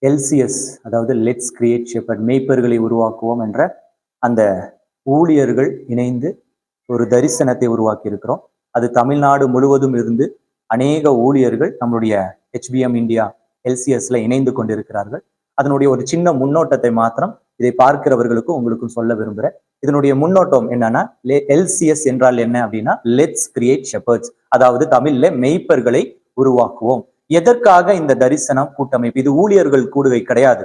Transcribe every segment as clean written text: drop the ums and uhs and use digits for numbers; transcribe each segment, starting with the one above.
LCS, அதாவது let's create shepherd, மேய்ப்பர்களை உருவாக்குவோம் என்ற அந்த ஊழியர்கள் இணைந்து ஒரு தரிசனத்தை உருவாக்கி இருக்கிறோம். அது தமிழ்நாடு முழுவதும் இருந்து அநேக ஊழியர்கள் நம்மளுடைய ஹெச்பிஎம் இந்தியா எல்சிஎஸ்ல இணைந்து கொண்டிருக்கிறார்கள். அதனுடைய ஒரு சின்ன முன்னோட்டத்தை மாத்திரம் இதை பார்க்கிறவர்களுக்கும் உங்களுக்கும் சொல்ல விரும்புகிறேன். இதனுடைய முன்னோட்டம் என்னன்னா, எல்சிஎஸ் என்றால் என்ன அப்படின்னா, லெட்ஸ் கிரியேட் ஷெப்பர்ட்ஸ், அதாவது தமிழ்ல மெய்ப்பர்களை உருவாக்குவோம். எதற்காக இந்த தரிசனம் கூட்டமைப்பு? இது ஊழியர்கள் கூடுகை கிடையாது,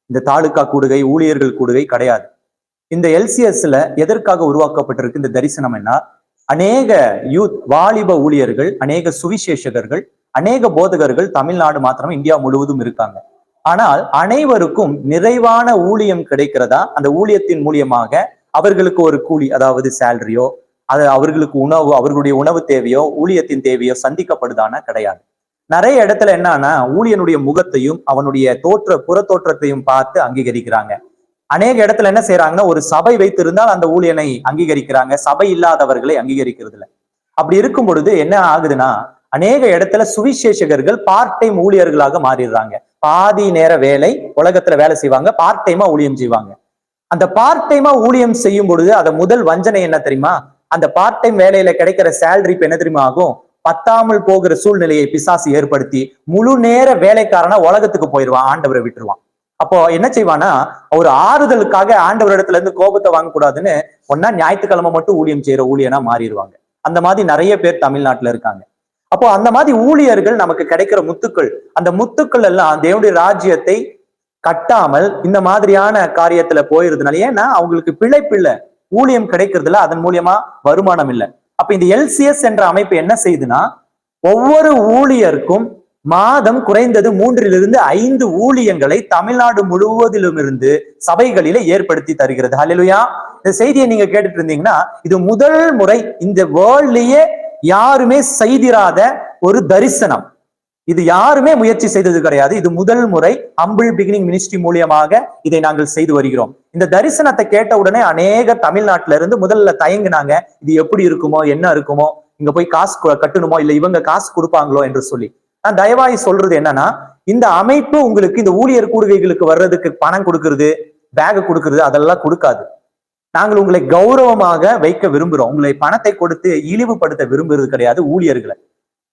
இந்த தாலுகா கூடுகை, ஊழியர்கள் கூடுகை கிடையாது. இந்த எல்சிஎஸ்ல எதற்காக உருவாக்கப்பட்டிருக்கு இந்த தரிசனம்? என்ன, அநேக யூத் வாலிப ஊழியர்கள், அநேக சுவிசேஷகர்கள், அநேக போதகர்கள் தமிழ்நாடு மாத்திரம் இந்தியா முழுவதும் இருக்காங்க. ஆனால் அனைவருக்கும் நிறைவான ஊழியம் கிடைக்கிறதா? அந்த ஊழியத்தின் மூலியமாக அவர்களுக்கு ஒரு கூலி, அதாவது சேலரியோ, அது அவர்களுக்கு உணவு, அவர்களுடைய உணவு தேவையோ, ஊழியத்தின் தேவையோ சந்திக்கப்படுதானா? கிடையாது. நிறைய இடத்துல என்னன்னா, ஊழியனுடைய முகத்தையும் அவனுடைய புற தோற்றத்தையும் பார்த்து அங்கீகரிக்கிறாங்க. அநேக இடத்துல என்ன செய்யறாங்கன்னா, ஒரு சபை வைத்திருந்தால் அந்த ஊழியனை அங்கீகரிக்கிறாங்க, சபை இல்லாதவர்களை அங்கீகரிக்கிறது இல்லை. அப்படி இருக்கும் பொழுது என்ன ஆகுதுன்னா, அநேக இடத்துல சுவிசேஷகர்கள் பார்ட் டைம் ஊழியர்களாக மாறிடுறாங்க. பாதி நேர வேலை, உலகத்துல வேலை செய்வாங்க, பார்ட் டைமா ஊழியம் செய்வாங்க. அந்த பார்ட் டைமா ஊழியம் செய்யும் பொழுது அத முதல் வஞ்சனை என்ன தெரியுமா? அந்த பார்ட் டைம் வேலையில கிடைக்கிற சேலரி இப்ப என்ன தெரியுமா ஆகும்? பத்தாமல் போகிற சூழ்நிலையை பிசாசு ஏற்படுத்தி முழு நேர வேலைக்காரனா உலகத்துக்கு போயிடுவான், ஆண்டவரை விட்டுருவான். அப்போ என்ன செய்வானா, ஒரு ஆறுதலுக்காக ஆண்டவர் இடத்துல இருந்து கோபத்தை வாங்கக்கூடாதுன்னு ஒன்னா ஞாயிற்றுக்கிழமை மட்டும் ஊழியம் செய்யற ஊழியனா மாறிடுவாங்க. அந்த மாதிரி நிறைய பேர் தமிழ்நாட்டுல இருக்காங்க. அப்போ அந்த மாதிரி ஊழியர்கள் நமக்கு கிடைக்கிற முத்துக்கள், அந்த முத்துக்கள் எல்லாம் தேவனுடைய ராஜ்யத்தை கட்டாமல் இந்த மாதிரியான காரியத்துல போயிருதுனால, ஏன்னா அவங்களுக்கு பிழைப்பில்லை, ஊழியம் கிடைக்கிறதுல, அதன் மூலியமா வருமானம் இல்லை. அப்ப இந்த எல்சிஎஸ் என்ற அமைப்பு என்ன செய்யுதுன்னா, ஒவ்வொரு ஊழியருக்கும் மாதம் குறைந்தது 3 to 5 ஊழியங்களை தமிழ்நாடு முழுவதிலும் இருந்து சபைகளில ஏற்படுத்தி தருகிறது. ஹல்லேலூயா. இந்த செய்தியை நீங்க கேட்டுட்டு இருந்தீங்கன்னா, இது முதல் முறை இந்த வேர்ல்ட்லயே யாருமே செய்திராத ஒரு தரிசனம். இது யாருமே முயற்சி செய்தது கிடையாது. இது முதல் முறை ஹம்பிள் பிகினிங் மினிஸ்ட்ரி மூலியமாக இதை நாங்கள் செய்து வருகிறோம். இந்த தரிசனத்தை கேட்ட உடனே அநேக தமிழ்நாட்டுல இருந்து முதல்ல தயங்குனாங்க, இது எப்படி இருக்குமோ, என்ன இருக்குமோ, இங்க போய் காசு கட்டணுமோ, இல்ல இவங்க காசு கொடுப்பாங்களோ என்று சொல்லி. நான் தயவாய் சொல்றது என்னன்னா, இந்த அமைப்பு உங்களுக்கு இந்த ஊழியர் கூடுகைகளுக்கு வர்றதுக்கு பணம் கொடுக்கறது, பேக் கொடுக்கறது, அதெல்லாம் கொடுக்காது. நாங்கள் உங்களை கௌரவமாக வைக்க விரும்புகிறோம். உங்களை பணத்தை கொடுத்து இழிவுபடுத்த விரும்புறது கிடையாது ஊழியர்களை.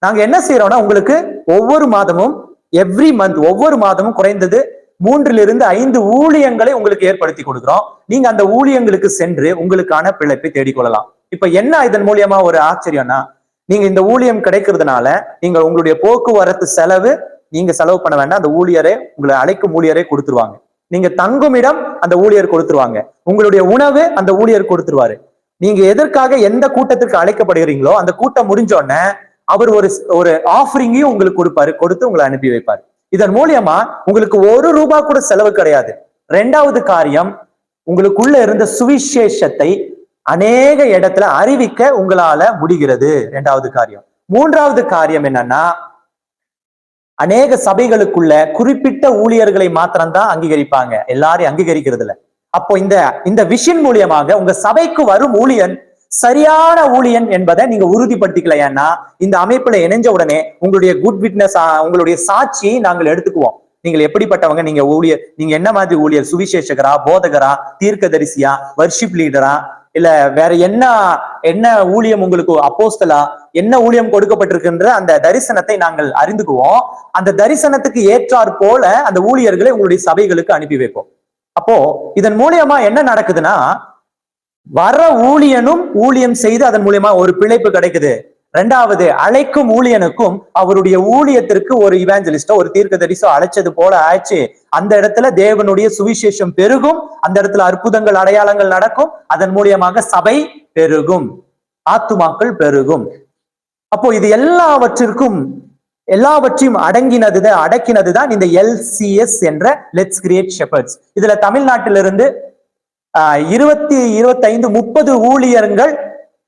நாங்க என்ன செய்யறோம்னா, உங்களுக்கு ஒவ்வொரு மாதமும் ஒவ்வொரு மாதமும் குறைந்தது 3 to 5 ஊழியங்களை உங்களுக்கு ஏற்படுத்தி கொடுக்கிறோம். நீங்க அந்த ஊழியங்களுக்கு சென்று உங்களுக்கான பிழைப்பை தேடிக்கொள்ளலாம். இப்ப என்ன இதன் மூலியமா ஒரு ஆச்சரியம்னா, நீங்க இந்த ஊழியம் கிடைக்கிறதுனால நீங்க உங்களுடைய போக்குவரத்து செலவு நீங்க செலவு பண்ண வேண்டாம், அந்த ஊழியரே, உங்களை அழைக்கும் ஊழியரே கொடுத்துருவாங்க. நீங்க தங்கும் இடம் அந்த ஊழியர் கொடுத்துருவாங்க. உங்களுடைய உணவு அந்த ஊழியர் கொடுத்துருவாரு. நீங்க எதற்காக எந்த கூட்டத்திற்கு அழைக்கப்படுகிறீங்களோ அந்த கூட்டம் முடிஞ்சோடனே அவர் ஒரு ஆஃபரிங்கையும் உங்களுக்கு கொடுத்து உங்களை அனுப்பி வைப்பார். இதன் மூலியமா உங்களுக்கு ₹1 கூட செலவு கிடையாது. 2வது காரியம், உங்களுக்குள்ள இருந்த சுவிசேஷத்தை அநேக இடத்துல அறிவிக்க உங்களால முடிகிறது. 2வது காரியம். 3வது காரியம் என்னன்னா, அநேக சபைகளுக்குள்ள குறிப்பிட்ட ஊழியர்களை மாத்திரம்தான் அங்கீகரிப்பாங்க, எல்லாரையும் அங்கீகரிக்கிறது இல்ல. அப்போ இந்த விஷன் மூலியமாக உங்க சபைக்கு வரும் ஊழியன் சரியான ஊழியன் என்பதை நீங்க உறுதிப்படுத்திக்கல. ஏன்னா இந்த அமைப்புல இணைஞ்ச உடனே உங்களுடைய குட் விட்னஸ், உங்களுடைய சாட்சியை நாங்கள் எடுத்துக்குவோம். நீங்கள் எப்படிப்பட்டவங்க, நீங்க என்ன மாதிரி ஊழியர், சுவிசேஷகரா, போதகரா, தீர்க்கதரிசியா, வர்ஷிப் லீடரா, இல்ல வேற என்ன ஊழியம், உங்களுக்கு அப்போஸ்தலா, என்ன ஊழியம் கொடுக்கப்பட்டிருக்கின்ற அந்த தரிசனத்தை நாங்கள் அறிந்துக்குவோம். அந்த தரிசனத்துக்கு ஏற்றாற் போல அந்த ஊழியர்களை உங்களுடைய சபைகளுக்கு அனுப்பி வைப்போம். அப்போ இதன் மூலியமா என்ன நடக்குதுன்னா, வர ஊழியனும் ஊழியம் செய்து அதன் மூலியமா ஒரு பிழைப்பு கிடைக்குது. 2வது, அழைக்கும் ஊழியனுக்கும் அவருடைய ஊழியத்திற்கு ஒரு இவாஞ்சலிஸ்டோ, ஒரு தீர்க்கதரிசோ அழைச்சது போல ஆச்சு. அந்த இடத்துல தேவனுடைய சுவிசேஷம் பெருகும், அந்த இடத்துல அற்புதங்கள், அடையாளங்கள் நடக்கும், அதன் மூலியமாக சபை பெருகும், ஆத்துமாக்கள் பெருகும். அப்போ இது எல்லாவற்றையும் அடக்கினதுதான் இந்த எல்சிஎஸ் என்ற லெட்ஸ் கிரியேட் ஷெப்பர்ட்ஸ். இதுல தமிழ்நாட்டிலிருந்து 25-30 ஊழியர்கள்,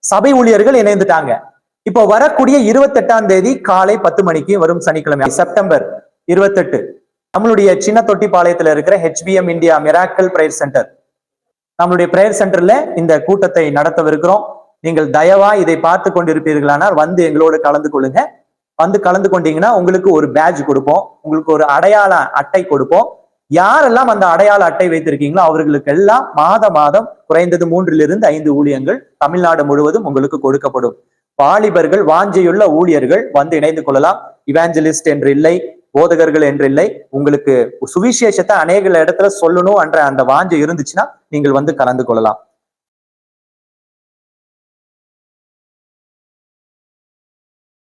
சபை ஊழியர்கள் இணைந்துட்டாங்க. இப்போ வரக்கூடிய 28ஆம் தேதி காலை 10 மணிக்கு வரும் சனிக்கிழமை, செப்டம்பர் 28, நம்மளுடைய சின்ன தொட்டிப்பாளையத்துல இருக்கிற ஹெச்பிஎம் இந்தியா மிராக்கிள் பிரேயர் சென்டர், நம்மளுடைய பிரேயர் சென்டர்ல இந்த கூட்டத்தை நடத்தவிருக்கிறோம். நீங்கள் தயவா இதை பார்த்து கொண்டிருப்பீர்களானால் வந்து எங்களோடு கலந்து கொள்ளுங்க. வந்து கலந்து கொண்டீங்கன்னா உங்களுக்கு ஒரு பேட்ஜ் கொடுப்போம், உங்களுக்கு ஒரு அடையாள அட்டை கொடுப்போம். யாரெல்லாம் அந்த அடையாள அட்டை வைத்திருக்கீங்களோ அவர்களுக்கெல்லாம் மாதம் குறைந்தது 3 to 5 ஊழியங்கள் தமிழ்நாடு முழுவதும் உங்களுக்கு கொடுக்கப்படும். வாலிபர்கள், வாஞ்சையுள்ள ஊழியர்கள் வந்து இணைந்து கொள்ளலாம். இவாஞ்சலிஸ்ட் என்று இல்லை, போதகர்கள் என்று இல்லை. உங்களுக்கு சுவிசேஷத்தை அநேக இடத்துல சொல்லணும் என்ற அந்த வாஞ்சை இருந்துச்சுன்னா நீங்கள் வந்து கலந்து கொள்ளலாம்.